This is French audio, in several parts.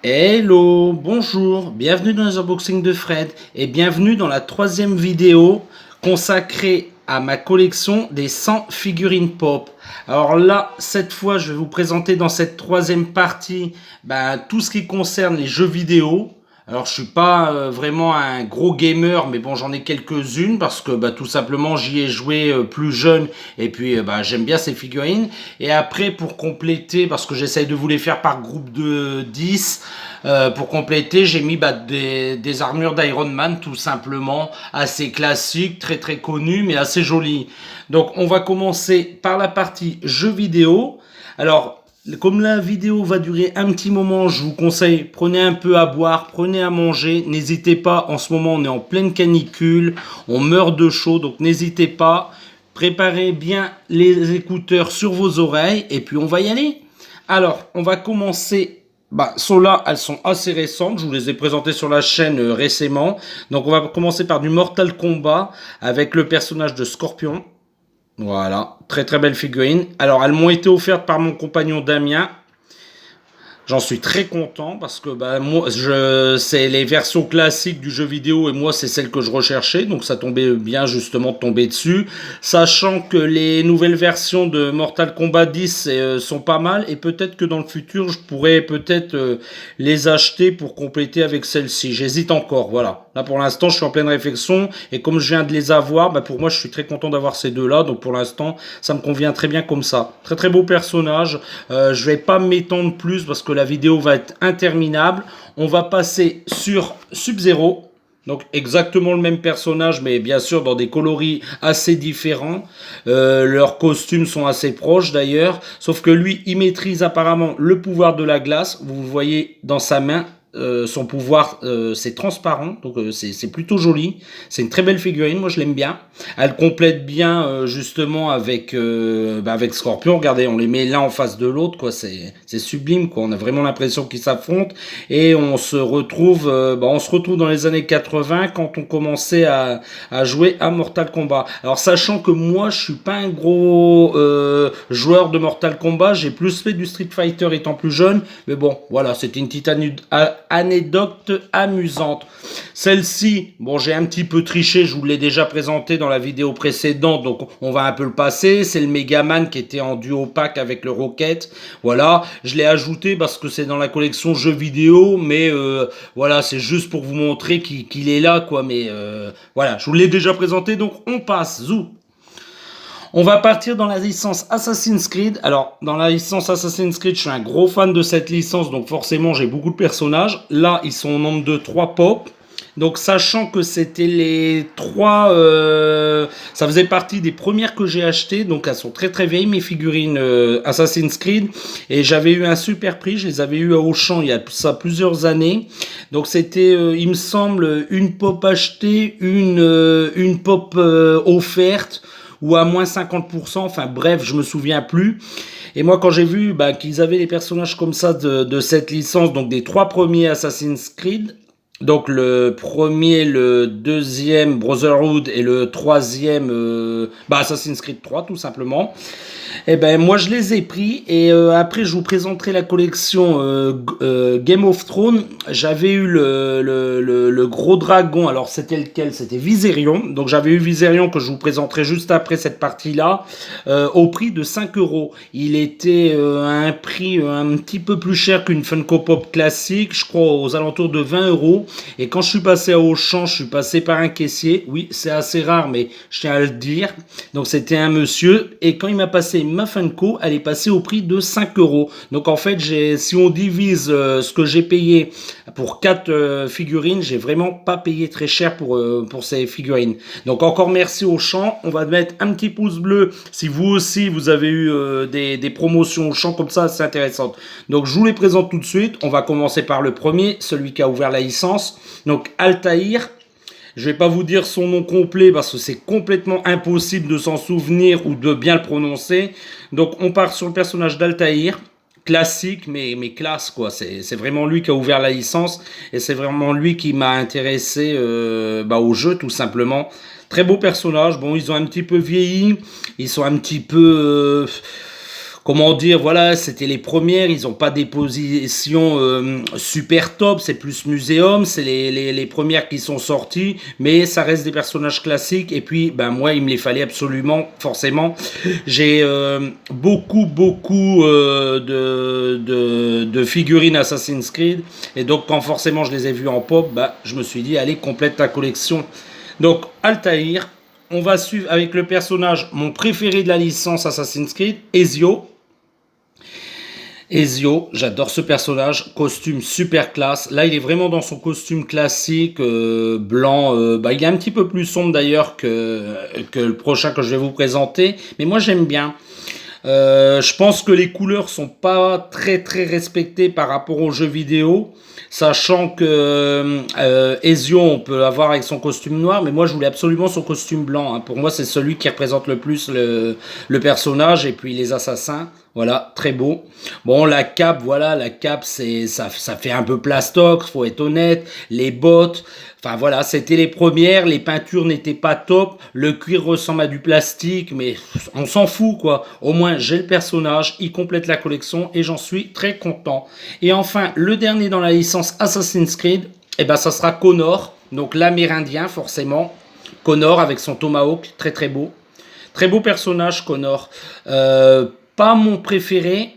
Hello, bonjour, bienvenue dans les unboxings de Fred et bienvenue dans la troisième vidéo consacrée à ma collection des 100 figurines pop. Alors là, cette fois, je vais vous présenter dans cette troisième partie tout ce qui concerne les jeux vidéo. Alors je suis pas vraiment un gros gamer, mais bon j'en ai quelques-unes parce que tout simplement j'y ai joué plus jeune et puis j'aime bien ces figurines. Et après pour compléter, parce que j'essaye de vous les faire par groupe de 10, pour compléter j'ai mis des armures d'Iron Man tout simplement, assez classiques, très très connues mais assez jolies. Donc on va commencer par la partie jeux vidéo. Alors comme la vidéo va durer un petit moment, je vous conseille, prenez un peu à boire, prenez à manger. N'hésitez pas, en ce moment on est en pleine canicule, on meurt de chaud, donc n'hésitez pas. Préparez bien les écouteurs sur vos oreilles et puis on va y aller. Alors, on va commencer. Ceux-là, elles sont assez récentes. Je vous les ai présentées sur la chaîne récemment. Donc, on va commencer par du Mortal Kombat avec le personnage de Scorpion. Voilà, très très belle figurine. Alors, elles m'ont été offertes par mon compagnon Damien. J'en suis très content parce que moi, c'est les versions classiques du jeu vidéo et moi, c'est celle que je recherchais. Donc, ça tombait bien justement de tomber dessus. Sachant que les nouvelles versions de Mortal Kombat 10 sont pas mal et peut-être que dans le futur, je pourrais peut-être les acheter pour compléter avec celle-ci. J'hésite encore, voilà. Là, pour l'instant, je suis en pleine réflexion et comme je viens de les avoir, pour moi, je suis très content d'avoir ces deux-là. Donc, pour l'instant, ça me convient très bien comme ça. Très très beau personnage. Je vais pas m'étendre plus parce que la vidéo va être interminable. On va passer sur Sub-Zero. Donc exactement le même personnage, mais bien sûr dans des coloris assez différents. Leurs costumes sont assez proches d'ailleurs. Sauf que lui, il maîtrise apparemment le pouvoir de la glace. Vous le voyez dans sa main. Son pouvoir, c'est transparent, donc c'est plutôt joli. C'est une très belle figurine, moi je l'aime bien. Elle complète bien justement avec Scorpion. Regardez, on les met l'un en face de l'autre, quoi. C'est sublime, quoi. On a vraiment l'impression qu'ils s'affrontent et on se retrouve dans les années 80 quand on commençait à jouer à Mortal Kombat. Alors sachant que moi je suis pas un gros joueur de Mortal Kombat, j'ai plus fait du Street Fighter étant plus jeune, mais bon, voilà, c'était une petite anecdote amusante. Celle-ci, bon, j'ai un petit peu triché, je vous l'ai déjà présenté dans la vidéo précédente, donc on va un peu le passer. C'est le Megaman qui était en duo pack avec le Rocket. Voilà, je l'ai ajouté parce que c'est dans la collection jeux vidéo, mais voilà, c'est juste pour vous montrer qu'il est là, quoi. Mais voilà, je vous l'ai déjà présenté, donc on passe. Zou. On va partir dans la licence Assassin's Creed. Alors, dans la licence Assassin's Creed, je suis un gros fan de cette licence, donc forcément, j'ai beaucoup de personnages. Là, ils sont au nombre de 3 pop. Donc, sachant que c'était les 3... ça faisait partie des premières que j'ai achetées. Donc, elles sont très très vieilles, mes figurines Assassin's Creed. Et j'avais eu un super prix. Je les avais eu à Auchan il y a ça plusieurs années. Donc, c'était, il me semble, une pop achetée, une pop offerte ou à moins 50%, enfin bref, je me souviens plus. Et moi, quand j'ai vu qu'ils avaient des personnages comme ça de cette licence, donc des 3 premiers Assassin's Creed, donc le premier, le deuxième Brotherhood et le troisième Assassin's Creed 3 tout simplement. Eh ben moi je les ai pris et après je vous présenterai la collection Game of Thrones. J'avais eu le gros dragon, alors c'était lequel? C'était Viserion. Donc j'avais eu Viserion que je vous présenterai juste après cette partie-là au prix de 5 euros. Il était à un prix un petit peu plus cher qu'une Funko Pop classique, je crois aux alentours de 20 euros. Et quand je suis passé à Auchan, je suis passé par un caissier. Oui, c'est assez rare, mais je tiens à le dire. Donc c'était un monsieur et quand il m'a passé ma Funko, elle est passée au prix de 5 euros. Donc en fait, si on divise ce que j'ai payé pour 4 figurines, j'ai vraiment pas payé très cher pour ces figurines. Donc encore merci au champ. On va mettre un petit pouce bleu si vous aussi vous avez eu des promotions au champ comme ça, c'est intéressant. Donc je vous les présente tout de suite. On va commencer par le premier, celui qui a ouvert la licence. Donc Altaïr. Je vais pas vous dire son nom complet parce que c'est complètement impossible de s'en souvenir ou de bien le prononcer. Donc on part sur le personnage d'Altaïr, classique mais classe quoi. C'est vraiment lui qui a ouvert la licence et c'est vraiment lui qui m'a intéressé au jeu tout simplement. Très beau personnage. Bon, ils ont un petit peu vieilli, ils sont un petit peu comment dire, voilà, c'était les premières, ils n'ont pas des positions super top, c'est plus muséum, c'est les premières qui sont sorties, mais ça reste des personnages classiques, et puis ben moi il me les fallait absolument, forcément. J'ai beaucoup de figurines Assassin's Creed, et donc quand forcément je les ai vues en pop, bah, je me suis dit allez, complète ta collection. Donc Altaïr, on va suivre avec le personnage, mon préféré de la licence Assassin's Creed, Ezio. Ezio, j'adore ce personnage, costume super classe. Là, il est vraiment dans son costume classique, blanc. Bah, il est un petit peu plus sombre d'ailleurs que le prochain que je vais vous présenter. Mais moi, j'aime bien. Je pense que les couleurs sont pas très respectées par rapport aux jeux vidéo, sachant que Ezio on peut l'avoir avec son costume noir, mais moi je voulais absolument son costume blanc, hein. Pour moi c'est celui qui représente le plus le personnage, et puis les assassins. Voilà, très beau. Bon, la cape, voilà, la cape, ça fait un peu plastoc, faut être honnête. Les bottes, enfin voilà, c'était les premières. Les peintures n'étaient pas top. Le cuir ressemble à du plastique, mais on s'en fout, quoi. Au moins, j'ai le personnage, il complète la collection et j'en suis très content. Et enfin, le dernier dans la licence Assassin's Creed, eh ben, ça sera Connor, donc l'Amérindien, forcément. Connor avec son tomahawk, très beau. Très beau personnage, Connor. Pas mon préféré,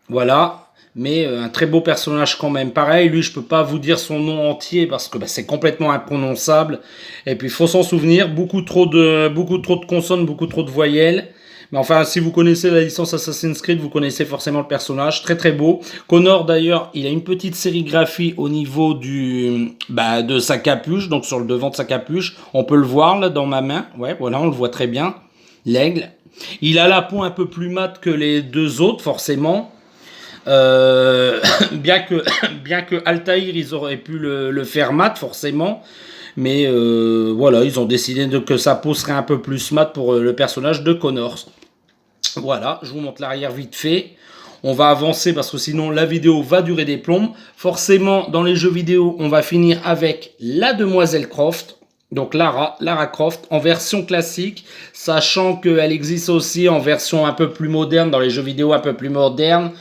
voilà, mais un très beau personnage quand même. Pareil, lui, je peux pas vous dire son nom entier parce que bah, c'est complètement imprononçable. Et puis, il faut s'en souvenir, beaucoup trop de consonnes, beaucoup trop de voyelles. Mais enfin, si vous connaissez la licence Assassin's Creed, vous connaissez forcément le personnage. Très beau. Connor, d'ailleurs, il a une petite sérigraphie au niveau de sa capuche, donc sur le devant de sa capuche. On peut le voir là dans ma main. Ouais, voilà, on le voit très bien. L'aigle. Il a la peau un peu plus mate que les deux autres, forcément. Bien que Altaïr, ils auraient pu le faire mat, forcément. Mais voilà, ils ont décidé que sa peau serait un peu plus mat pour le personnage de Connor. Voilà, je vous montre l'arrière vite fait. On va avancer parce que sinon la vidéo va durer des plombs. Forcément, dans les jeux vidéo, on va finir avec la demoiselle Croft. Donc Lara Croft en version classique, sachant qu'elle existe aussi en version un peu plus moderne, dans les jeux vidéo un peu plus modernes.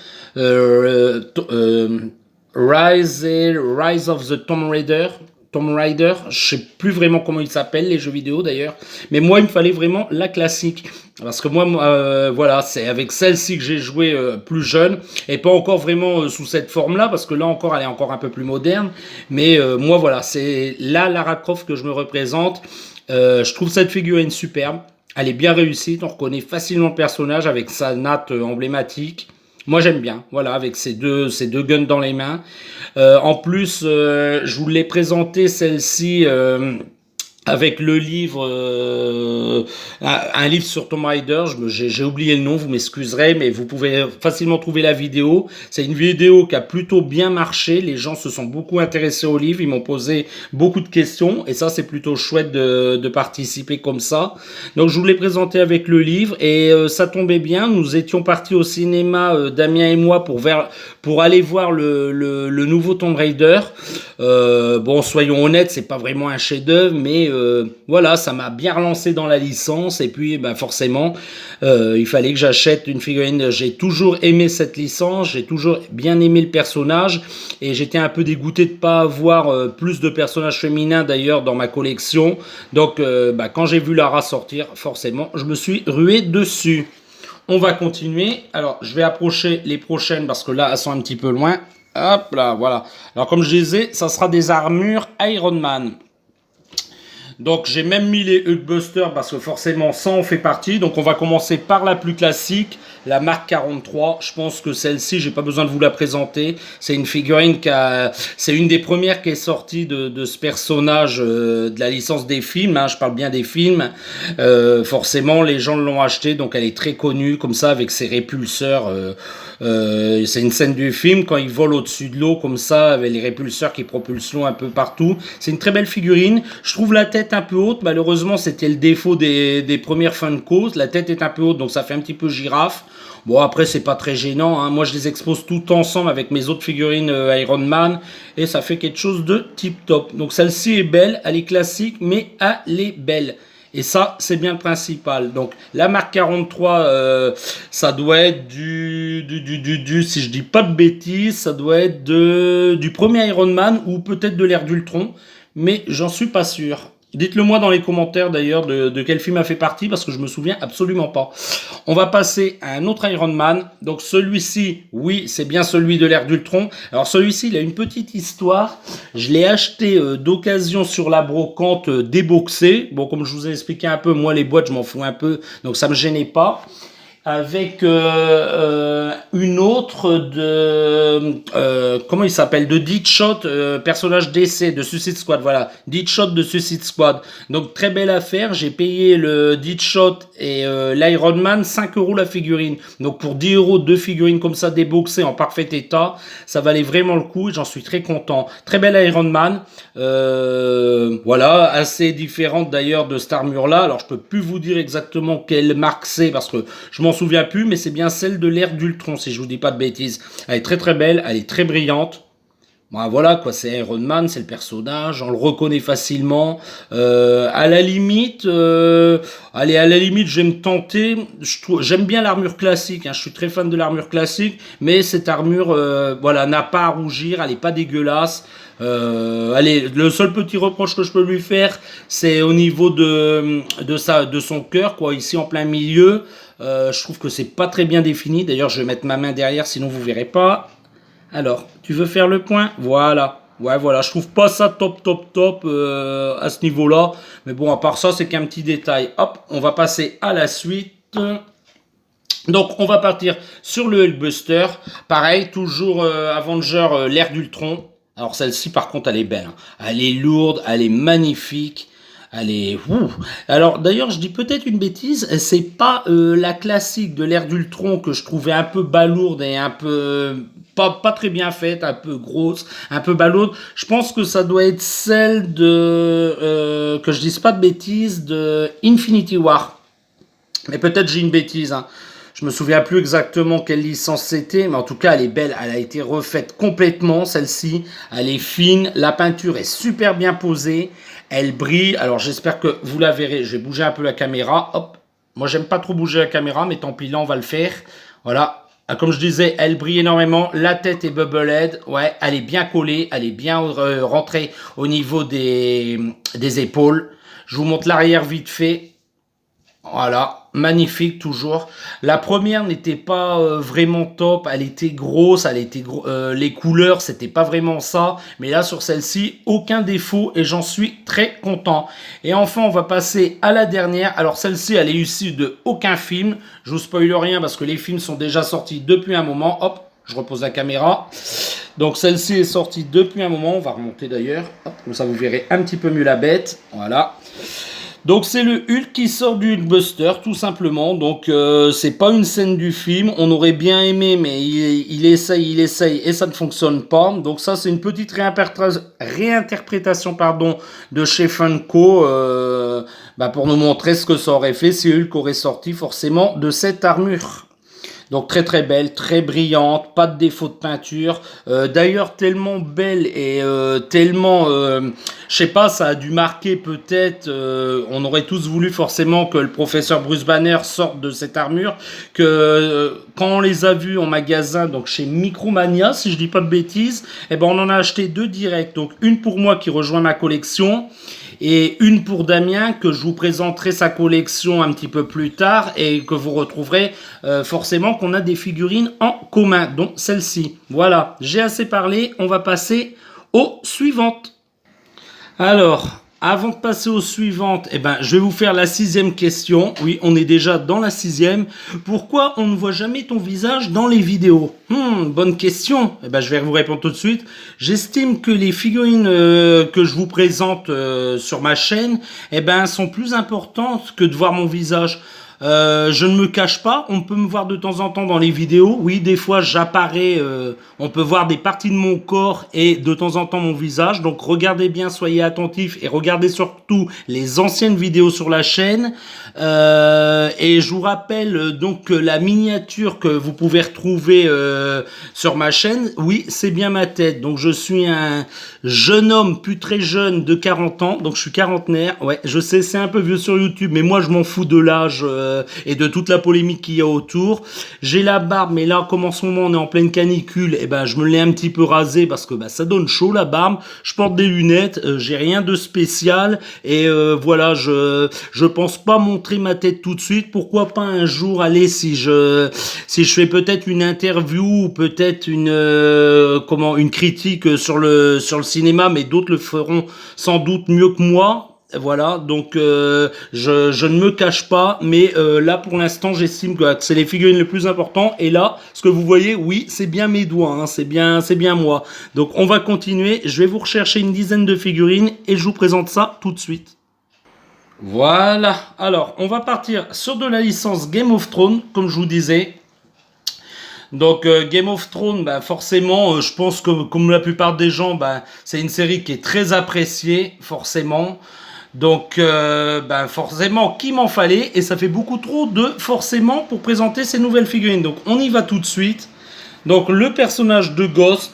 Rise of the Tomb Raider, je sais plus vraiment comment il s'appelle les jeux vidéo d'ailleurs, mais moi il me fallait vraiment la classique, parce que moi voilà, c'est avec celle-ci que j'ai joué plus jeune, et pas encore vraiment sous cette forme-là, parce que là encore elle est encore un peu plus moderne, mais moi voilà, c'est là Lara Croft que je me représente. Je trouve cette figurine superbe, elle est bien réussie, on reconnaît facilement le personnage avec sa natte emblématique. Moi j'aime bien, voilà, avec ces deux guns dans les mains. En plus, je vous l'ai présenté celle-ci avec le livre, un livre sur Tomb Raider. J'ai oublié le nom, vous m'excuserez, mais vous pouvez facilement trouver la vidéo. C'est une vidéo qui a plutôt bien marché. Les gens se sont beaucoup intéressés au livre, ils m'ont posé beaucoup de questions, et ça c'est plutôt chouette de participer comme ça. Donc je vous l'ai présenté avec le livre, et ça tombait bien. Nous étions partis au cinéma, Damien et moi, pour aller voir le nouveau Tomb Raider. Bon, soyons honnêtes, c'est pas vraiment un chef-d'œuvre, mais voilà, ça m'a bien relancé dans la licence, et puis bah, forcément il fallait que j'achète une figurine. J'ai toujours aimé cette licence, j'ai toujours bien aimé le personnage, et j'étais un peu dégoûté de pas avoir plus de personnages féminins d'ailleurs dans ma collection. Donc bah, quand j'ai vu Lara sortir, forcément je me suis rué dessus. On va continuer. Alors je vais approcher les prochaines parce que là elles sont un petit peu loin. Hop là, voilà. Alors comme je disais, ça sera des armures Iron Man. Donc j'ai même mis les Hulkbusters parce que forcément ça en fait partie. Donc on va commencer par la plus classique, la Mark 43. Je pense que celle-ci, j'ai pas besoin de vous la présenter. C'est une figurine c'est une des premières qui est sortie de ce personnage de la licence des films. Hein, je parle bien des films. Forcément, les gens l'ont acheté, donc elle est très connue comme ça avec ses répulseurs. C'est une scène du film quand il vole au-dessus de l'eau comme ça avec les répulseurs qui propulsent l'eau un peu partout. C'est une très belle figurine. Je trouve la tête un peu haute. Malheureusement, c'était le défaut des premières Funko. La tête est un peu haute, donc ça fait un petit peu girafe. Bon, après, c'est pas très gênant, hein. Moi, je les expose tout ensemble avec mes autres figurines Iron Man, et ça fait quelque chose de tip top. Donc, celle-ci est belle, elle est classique, mais elle est belle. Et ça, c'est bien le principal. Donc, la marque 43, ça doit être si je dis pas de bêtises, ça doit être du premier Iron Man ou peut-être de l'ère d'Ultron, mais j'en suis pas sûr. Dites-le moi dans les commentaires d'ailleurs de quel film a fait partie parce que je me souviens absolument pas. On va passer à un autre Iron Man. Donc celui-ci, oui, c'est bien celui de l'ère d'Ultron. Alors celui-ci, il a une petite histoire. Je l'ai acheté d'occasion sur la brocante déboxé. Bon, comme je vous ai expliqué un peu, moi les boîtes, je m'en fous un peu, donc ça me gênait pas. Avec une autre comment il s'appelle, de Deadshot, personnage DC de Suicide Squad, voilà, Deadshot de Suicide Squad. Donc très belle affaire, j'ai payé le Deadshot et l'Iron Man 5 € la figurine. Donc pour 10 € deux figurines comme ça déboxées en parfait état, ça valait vraiment le coup et j'en suis très content. Très belle Iron Man, voilà, assez différente d'ailleurs de cette armure là. Alors je peux plus vous dire exactement quelle marque c'est parce que je m'en souviens plus, mais c'est bien celle de l'ère d'Ultron, si je vous dis pas de bêtises. Elle est très très belle, elle est très brillante. Bon, voilà quoi, c'est Iron Man, c'est le personnage, on le reconnaît facilement. À la limite, allez, à la limite, je vais me tenter. J'aime bien l'armure classique, hein, je suis très fan de l'armure classique, mais cette armure, voilà, n'a pas à rougir, elle est pas dégueulasse. Allez, le seul petit reproche que je peux lui faire, c'est au niveau de son cœur, quoi, ici en plein milieu. Je trouve que c'est pas très bien défini. D'ailleurs, je vais mettre ma main derrière, sinon vous verrez pas. Alors, tu veux faire le point? Voilà. Ouais, voilà, je trouve pas ça top à ce niveau-là. Mais bon, à part ça, c'est qu'un petit détail. Hop, on va passer à la suite. Donc, on va partir sur le Hulkbuster. Pareil, toujours Avenger, l'ère d'Ultron. Alors, celle-ci, par contre, elle est belle, hein. Elle est lourde, elle est magnifique. Elle est... Alors, d'ailleurs, je dis peut-être une bêtise. C'est pas la classique de l'ère d'Ultron que je trouvais un peu balourde et un peu... Pas très bien faite, un peu grosse, un peu balourde. Je pense que ça doit être celle de... que je dise pas de bêtises, de Infinity War. Mais peut-être j'ai une bêtise, hein. Je me souviens plus exactement quelle licence c'était, mais en tout cas, elle est belle. Elle a été refaite complètement, celle-ci. Elle est fine. La peinture est super bien posée. Elle brille. Alors, j'espère que vous la verrez. Je vais bouger un peu la caméra. Hop. Moi, j'aime pas trop bouger la caméra, mais tant pis, là, on va le faire. Voilà. Comme je disais, elle brille énormément. La tête est bubblehead. Ouais, elle est bien collée. Elle est bien rentrée au niveau des épaules. Je vous montre l'arrière vite fait. Voilà, magnifique toujours. La première n'était pas vraiment top, elle était grosse, les couleurs, c'était pas vraiment ça. Mais là, sur celle-ci, aucun défaut et j'en suis très content. Et enfin, on va passer à la dernière. Alors celle-ci, elle est issue de aucun film. Je vous spoil rien parce que les films sont déjà sortis depuis un moment. Hop, je repose la caméra. Donc celle-ci est sortie depuis un moment. On va remonter d'ailleurs. Comme ça, vous verrez un petit peu mieux la bête. Voilà. Donc c'est le Hulk qui sort du Hulkbuster tout simplement. Donc c'est pas une scène du film. On aurait bien aimé, mais il essaye et ça ne fonctionne pas. Donc ça c'est une petite réinterprétation de chez Funko pour nous montrer ce que ça aurait fait si Hulk aurait sorti forcément de cette armure. Donc très très belle, très brillante, pas de défaut de peinture. D'ailleurs tellement belle et tellement, je sais pas, ça a dû marquer peut-être. On aurait tous voulu forcément que le professeur Bruce Banner sorte de cette armure. Que quand on les a vus en magasin, donc chez Micromania, si je dis pas de bêtises, on en a acheté 2 directs. Donc une pour moi qui rejoint ma collection. Et une pour Damien, que je vous présenterai sa collection un petit peu plus tard et que vous retrouverez forcément qu'on a des figurines en commun, dont celle-ci. Voilà, j'ai assez parlé, on va passer aux suivantes. Alors, avant de passer aux suivantes, je vais vous faire la 6e question. Oui, on est déjà dans la 6e. Pourquoi on ne voit jamais ton visage dans les vidéos? Bonne question. Je vais vous répondre tout de suite. J'estime que les figurines que je vous présente sur ma chaîne, sont plus importantes que de voir mon visage. Je ne me cache pas, on peut me voir de temps en temps dans les vidéos. Oui, des fois j'apparais, on peut voir des parties de mon corps et de temps en temps mon visage. Donc regardez bien, soyez attentifs et regardez surtout les anciennes vidéos sur la chaîne. Et je vous rappelle donc que la miniature que vous pouvez retrouver sur ma chaîne, oui, c'est bien ma tête. Donc je suis un jeune homme, plus très jeune, de 40 ans. Donc je suis quarantenaire. Ouais, je sais, c'est un peu vieux sur YouTube, mais moi je m'en fous de l'âge et de toute la polémique qu'il y a autour. J'ai la barbe, mais là, comme en ce moment on est en pleine canicule, et ben je me l'ai un petit peu rasé parce que ça donne chaud la barbe. Je porte des lunettes, j'ai rien de spécial et voilà, je pense pas montrer ma tête tout de suite. Pourquoi pas un jour, aller si je fais peut-être une interview ou peut-être une critique sur le cinéma, mais d'autres le feront sans doute mieux que moi. Voilà, donc je ne me cache pas, mais là pour l'instant j'estime que c'est les figurines les plus importantes. Et là, ce que vous voyez, oui, c'est bien mes doigts, hein, c'est bien moi. Donc on va continuer, je vais vous rechercher une dizaine de figurines et je vous présente ça tout de suite. Voilà, alors on va partir sur de la licence Game of Thrones, comme je vous disais. Donc Game of Thrones, forcément, je pense que comme la plupart des gens, c'est une série qui est très appréciée, forcément. Donc forcément, qu'il m'en fallait, et ça fait beaucoup trop de forcément pour présenter ces nouvelles figurines. Donc on y va tout de suite. Donc le personnage de Ghost,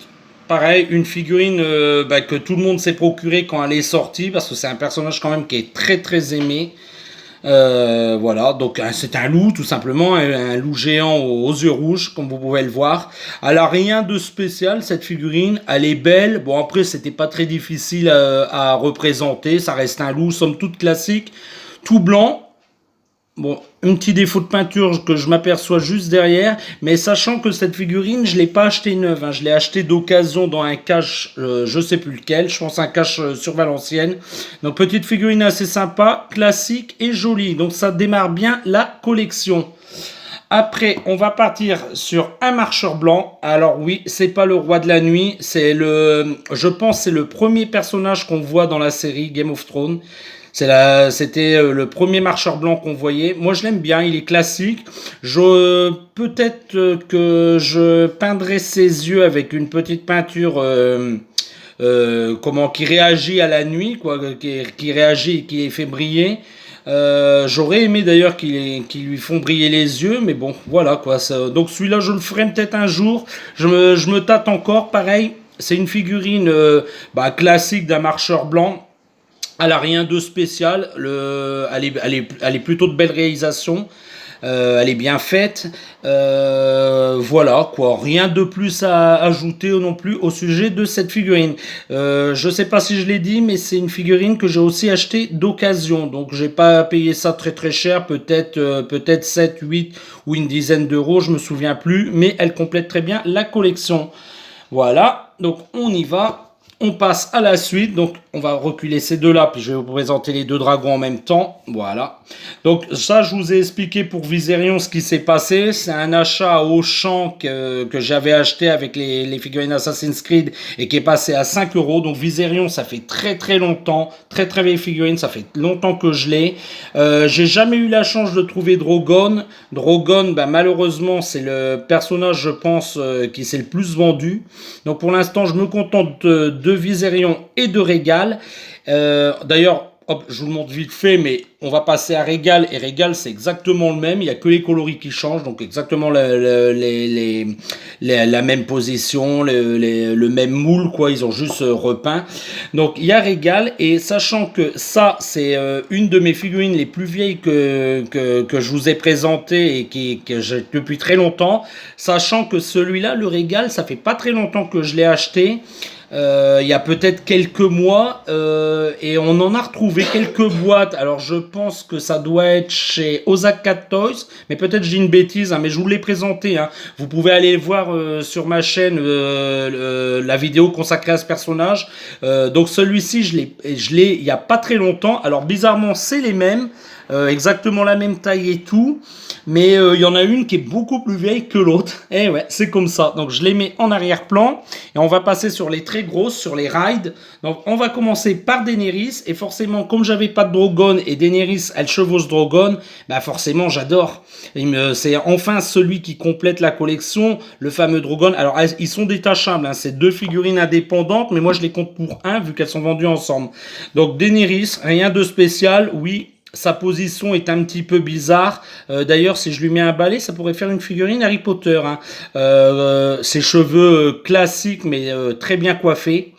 pareil, une figurine que tout le monde s'est procuré quand elle est sortie, parce que c'est un personnage quand même qui est très très aimé. Voilà, donc c'est un loup tout simplement, un loup géant aux yeux rouges, comme vous pouvez le voir. Elle a rien de spécial cette figurine, elle est belle. Bon après c'était pas très difficile à représenter, ça reste un loup somme toute classique, tout blanc. Bon, un petit défaut de peinture que je m'aperçois juste derrière, mais sachant que cette figurine, je l'ai pas achetée neuve, hein, je l'ai achetée d'occasion dans un cache, je sais plus lequel, je pense un cache sur Valenciennes. Donc petite figurine assez sympa, classique et jolie. Donc ça démarre bien la collection. Après, on va partir sur un marcheur blanc. Alors oui, c'est pas le roi de la nuit, je pense, c'est le premier personnage qu'on voit dans la série Game of Thrones. C'était le premier marcheur blanc qu'on voyait. Moi, je l'aime bien, il est classique. Peut-être que je peindrai ses yeux avec une petite peinture qui réagit à la nuit, quoi, qui réagit et qui les fait briller. J'aurais aimé d'ailleurs qu'ils lui font briller les yeux, mais bon, voilà quoi. Donc celui-là, je le ferai peut-être un jour. Je me tâte encore. Pareil, c'est une figurine classique d'un marcheur blanc. Elle a rien de spécial. Elle est plutôt de belle réalisation. Elle est bien faite. Voilà quoi, rien de plus à ajouter non plus au sujet de cette figurine. Je sais pas si je l'ai dit, mais c'est une figurine que j'ai aussi achetée d'occasion. Donc j'ai pas payé ça très très cher, peut-être 7, 8 ou une dizaine d'euros, je me souviens plus, mais elle complète très bien la collection. Voilà, donc on y va. On passe à la suite, donc on va reculer ces deux-là, puis je vais vous présenter les deux dragons en même temps, voilà. Donc ça, je vous ai expliqué pour Viserion ce qui s'est passé, c'est un achat à Auchan que j'avais acheté avec les figurines Assassin's Creed et qui est passé à 5 euros. Donc Viserion, ça fait très très longtemps, très très vieille figurine, ça fait longtemps que je l'ai. J'ai jamais eu la chance de trouver Drogon. Drogon, malheureusement, c'est le personnage, je pense, qui s'est le plus vendu. Donc pour l'instant, je me contente de Viserion et de Régal. D'ailleurs, hop, je vous le montre vite fait, mais on va passer à Régal. Et Régal, c'est exactement le même. Il n'y a que les coloris qui changent. Donc exactement la même position, le même moule, quoi. Ils ont juste repeint. Donc il y a Régal. Et sachant que ça, c'est une de mes figurines les plus vieilles que je vous ai présentées et que j'ai depuis très longtemps. Sachant que celui-là, le Régal, ça fait pas très longtemps que je l'ai acheté. Il y a peut-être quelques mois et on en a retrouvé quelques boîtes. Alors je pense que ça doit être chez Osaka Toys, mais peut-être je dis une bêtise, hein, mais je vous l'ai présenté. Hein. Vous pouvez aller voir sur ma chaîne la vidéo consacrée à ce personnage. Donc celui-ci, je l'ai il y a pas très longtemps. Alors bizarrement, c'est les mêmes. exactement la même taille et tout, mais il y en a une qui est beaucoup plus vieille que l'autre. Et ouais, c'est comme ça. Donc je les mets en arrière-plan et on va passer sur les très grosses, sur les rides. Donc on va commencer par Daenerys et forcément comme j'avais pas de Drogon et Daenerys elle chevauche Drogon, bah forcément j'adore. C'est enfin celui qui complète la collection, le fameux Drogon. Alors ils sont détachables, hein, c'est deux figurines indépendantes, mais moi je les compte pour un vu qu'elles sont vendues ensemble. Donc Daenerys, rien de spécial, oui. Sa position est un petit peu bizarre. D'ailleurs, si je lui mets un balai, ça pourrait faire une figurine Harry Potter. Hein. Ses cheveux classiques, mais très bien coiffés.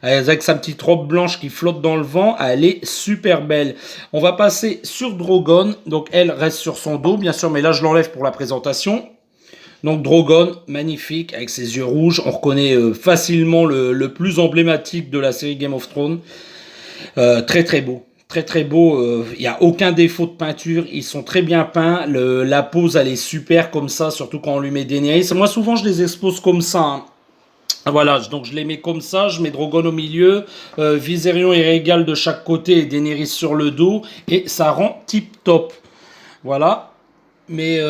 Avec sa petite robe blanche qui flotte dans le vent, elle est super belle. On va passer sur Drogon. Donc elle reste sur son dos, bien sûr, mais là je l'enlève pour la présentation. Donc Drogon, magnifique, avec ses yeux rouges. On reconnaît facilement le plus emblématique de la série Game of Thrones. Très très beau. Très très beau, il n'y a aucun défaut de peinture, ils sont très bien peints, la pose elle est super comme ça, surtout quand on lui met des Daenerys. Moi souvent je les expose comme ça, hein. Voilà, donc je les mets comme ça, je mets Drogon au milieu, Viserion et Rhaegal de chaque côté et Daenerys sur le dos, et ça rend tip top. Voilà. Mais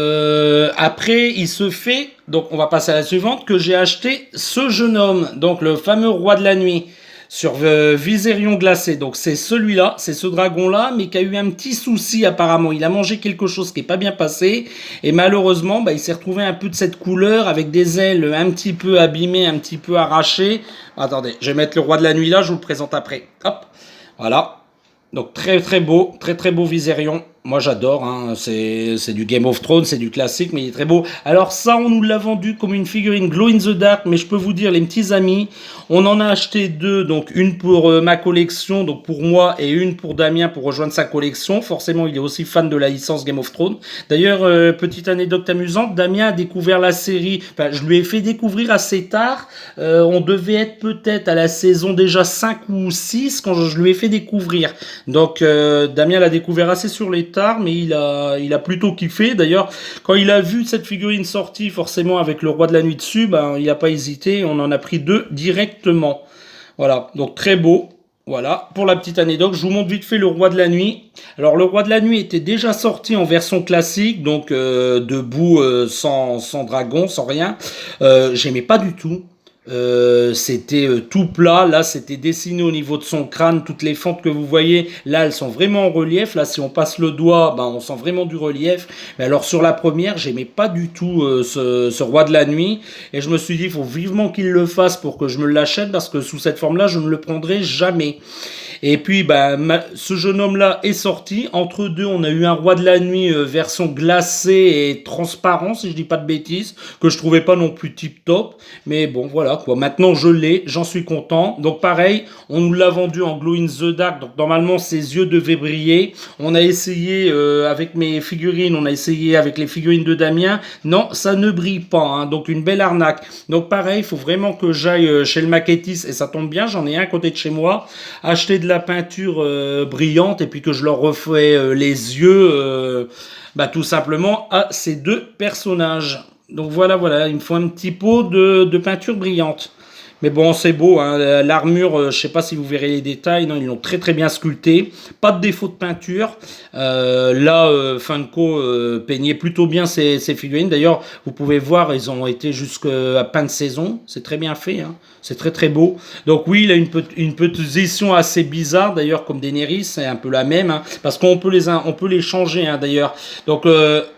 après, il se fait, donc on va passer à la suivante, que j'ai acheté ce jeune homme, donc le fameux roi de la nuit, sur Viserion glacé. Donc c'est celui-là, c'est ce dragon-là, mais qui a eu un petit souci apparemment. Il a mangé quelque chose qui n'est pas bien passé, et malheureusement, bah, il s'est retrouvé un peu de cette couleur, avec des ailes un petit peu abîmées, un petit peu arrachées. Attendez, je vais mettre le roi de la nuit là, je vous le présente après. Hop, voilà. Donc très très beau Viserion. Moi j'adore, hein. C'est du Game of Thrones, c'est du classique, mais il est très beau. Alors ça, on nous l'a vendu comme une figurine Glow in the Dark, mais je peux vous dire, les petits amis, on en a acheté deux, donc une pour ma collection, donc pour moi, et une pour Damien pour rejoindre sa collection. Forcément, il est aussi fan de la licence Game of Thrones. D'ailleurs, petite anecdote amusante, Damien a découvert la série, enfin je lui ai fait découvrir assez tard, on devait être peut-être à la saison déjà 5 ou 6 quand je lui ai fait découvrir. Donc Damien l'a découvert assez sur les tard, mais il a plutôt kiffé. D'ailleurs, quand il a vu cette figurine sortie, forcément avec le roi de la nuit dessus, ben, il n'a pas hésité, on en a pris deux directement. Voilà, donc très beau. Voilà, pour la petite anecdote, je vous montre vite fait le roi de la nuit. Alors le roi de la nuit était déjà sorti en version classique, donc debout, sans dragon, sans rien. J'aimais pas du tout. C'était tout plat, là c'était dessiné au niveau de son crâne, toutes les fentes que vous voyez là elles sont vraiment en relief, là si on passe le doigt ben, on sent vraiment du relief, mais alors sur la première j'aimais pas du tout ce roi de la nuit, et je me suis dit il faut vivement qu'il le fasse pour que je me l'achète, parce que sous cette forme là je ne le prendrai jamais. Et puis, ce jeune homme-là est sorti. Entre deux, on a eu un roi de la nuit version glacée et transparent, si je dis pas de bêtises, que je trouvais pas non plus tip top. Mais bon, voilà quoi. Maintenant, je l'ai, j'en suis content. Donc pareil, on nous l'a vendu en Glow in the Dark. Donc normalement, ses yeux devaient briller. On a essayé avec mes figurines, on a essayé avec les figurines de Damien. Non, ça ne brille pas. Hein. Donc une belle arnaque. Donc pareil, il faut vraiment que j'aille chez le maquettiste, et ça tombe bien, j'en ai un à côté de chez moi, acheter de la peinture brillante et puis que je leur refais les yeux tout simplement à ces deux personnages. Donc voilà, il me faut un petit pot de peinture brillante. Mais bon, c'est beau, hein. L'armure, je sais pas si vous verrez les détails, non, ils l'ont très très bien sculpté. Pas de défaut de peinture. Funko peignait plutôt bien ces figurines. D'ailleurs, vous pouvez voir, ils ont été jusqu'à fin de saison. C'est très bien fait, hein. C'est très très beau. Donc oui, il a une position assez bizarre, d'ailleurs, comme Daenerys, c'est un peu la même, hein, parce qu'on peut les changer, hein, d'ailleurs. Donc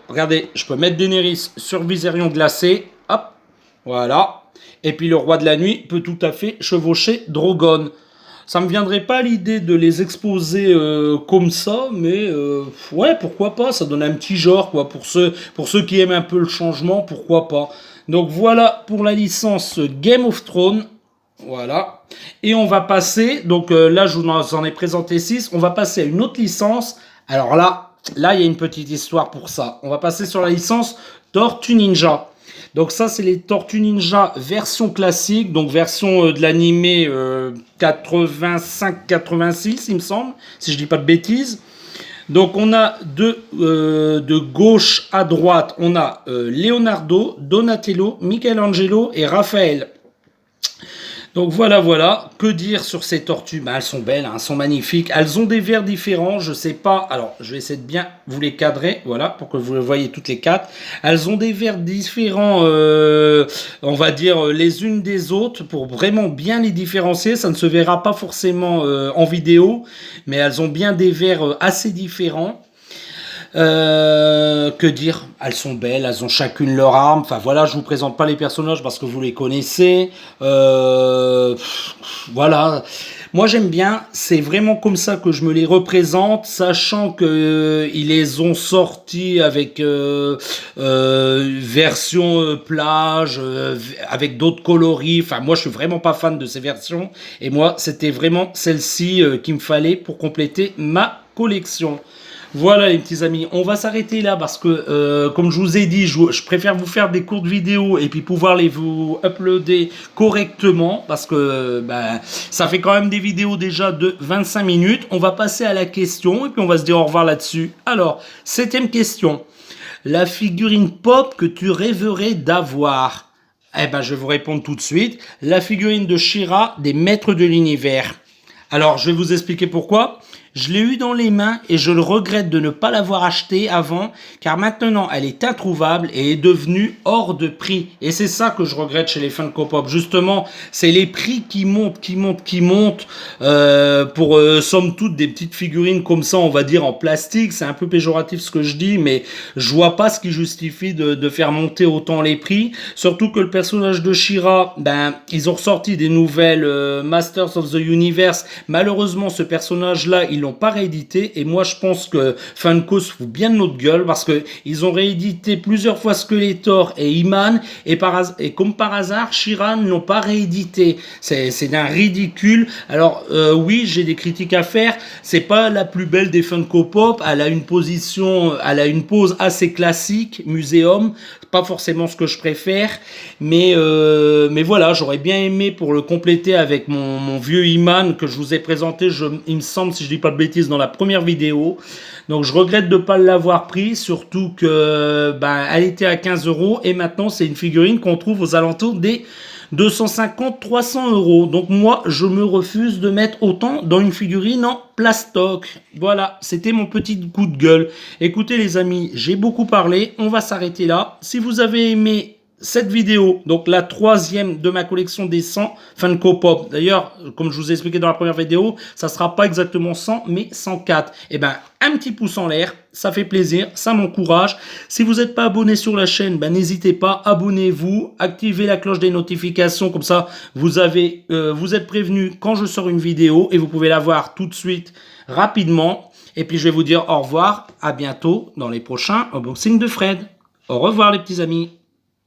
regardez, je peux mettre Daenerys sur Viserion glacé. Hop, voilà. Et puis le roi de la nuit peut tout à fait chevaucher Drogon. Ça me viendrait pas l'idée de les exposer comme ça, mais ouais, pourquoi pas, ça donne un petit genre, quoi, pour ceux qui aiment un peu le changement, pourquoi pas. Donc voilà pour la licence Game of Thrones. Voilà. Et on va passer, donc là je vous en ai présenté 6, on va passer à une autre licence. Alors là, il y a une petite histoire pour ça. On va passer sur la licence Tortue Ninja. Donc ça, c'est les Tortues Ninja version classique, donc version de l'animé 85-86, il me semble, si je dis pas de bêtises. Donc on a de gauche à droite, on a Leonardo, Donatello, Michelangelo et Raphaël. Donc voilà, que dire sur ces tortues? Ben, elles sont belles, hein, elles sont magnifiques, elles ont des vers différents, je sais pas, alors je vais essayer de bien vous les cadrer, voilà, pour que vous les voyez toutes les quatre. Elles ont des vers différents, on va dire les unes des autres, pour vraiment bien les différencier, ça ne se verra pas forcément en vidéo, mais elles ont bien des vers assez différents. Que dire? Elles sont belles, elles ont chacune leur arme. Enfin voilà, je vous présente pas les personnages parce que vous les connaissez. Voilà. Moi j'aime bien, c'est vraiment comme ça que je me les représente, sachant que ils les ont sortis avec version plage, avec d'autres coloris. Enfin moi je suis vraiment pas fan de ces versions. Et moi c'était vraiment celle-ci qu'il me fallait pour compléter ma collection. Voilà les petits amis, on va s'arrêter là parce que comme je vous ai dit, je préfère vous faire des courtes vidéos et puis pouvoir les vous uploader correctement parce que ça fait quand même des vidéos déjà de 25 minutes. On va passer à la question et puis on va se dire au revoir là-dessus. Alors, 7e question. La figurine pop que tu rêverais d'avoir? Eh ben, je vais vous répondre tout de suite. La figurine de She-Ra des Maîtres de l'Univers. Alors, je vais vous expliquer pourquoi. Je l'ai eu dans les mains et je le regrette de ne pas l'avoir acheté avant, car maintenant elle est introuvable et est devenue hors de prix. Et c'est ça que je regrette chez les Funko Pop. Justement, c'est les prix qui montent, pour somme toute des petites figurines comme ça, on va dire en plastique. C'est un peu péjoratif ce que je dis, mais je vois pas ce qui justifie de faire monter autant les prix. Surtout que le personnage de She-Ra, ils ont ressorti des nouvelles Masters of the Universe. Malheureusement, ce personnage-là, ils l'ont pas réédité et moi je pense que Funko se fout bien de notre gueule parce que ils ont réédité plusieurs fois Skeletor et He-Man et comme par hasard She-Ra n'ont pas réédité. C'est d'un ridicule. Alors oui, j'ai des critiques à faire. C'est pas la plus belle des Funko Pop. Elle a une pose assez classique, muséum. Pas forcément ce que je préfère, mais voilà, j'aurais bien aimé pour le compléter avec mon vieux He-Man que je vous ai présenté, il me semble, si je dis pas de bêtises, dans la première vidéo. Donc je regrette de ne pas l'avoir pris, surtout que elle était à 15 € et maintenant c'est une figurine qu'on trouve aux alentours des 250-300 €. Donc moi, je me refuse de mettre autant dans une figurine en plastoc. Voilà, c'était mon petit coup de gueule. Écoutez les amis, j'ai beaucoup parlé, on va s'arrêter là. Si vous avez aimé cette vidéo, donc la 3e de ma collection des 100 Funko Pop. D'ailleurs, comme je vous ai expliqué dans la première vidéo, ça sera pas exactement 100, mais 104. Et un petit pouce en l'air, ça fait plaisir, ça m'encourage. Si vous n'êtes pas abonné sur la chaîne, n'hésitez pas, abonnez-vous, activez la cloche des notifications, comme ça vous êtes prévenu quand je sors une vidéo et vous pouvez la voir tout de suite, rapidement. Et puis je vais vous dire au revoir, à bientôt dans les prochains unboxings de Fred. Au revoir les petits amis.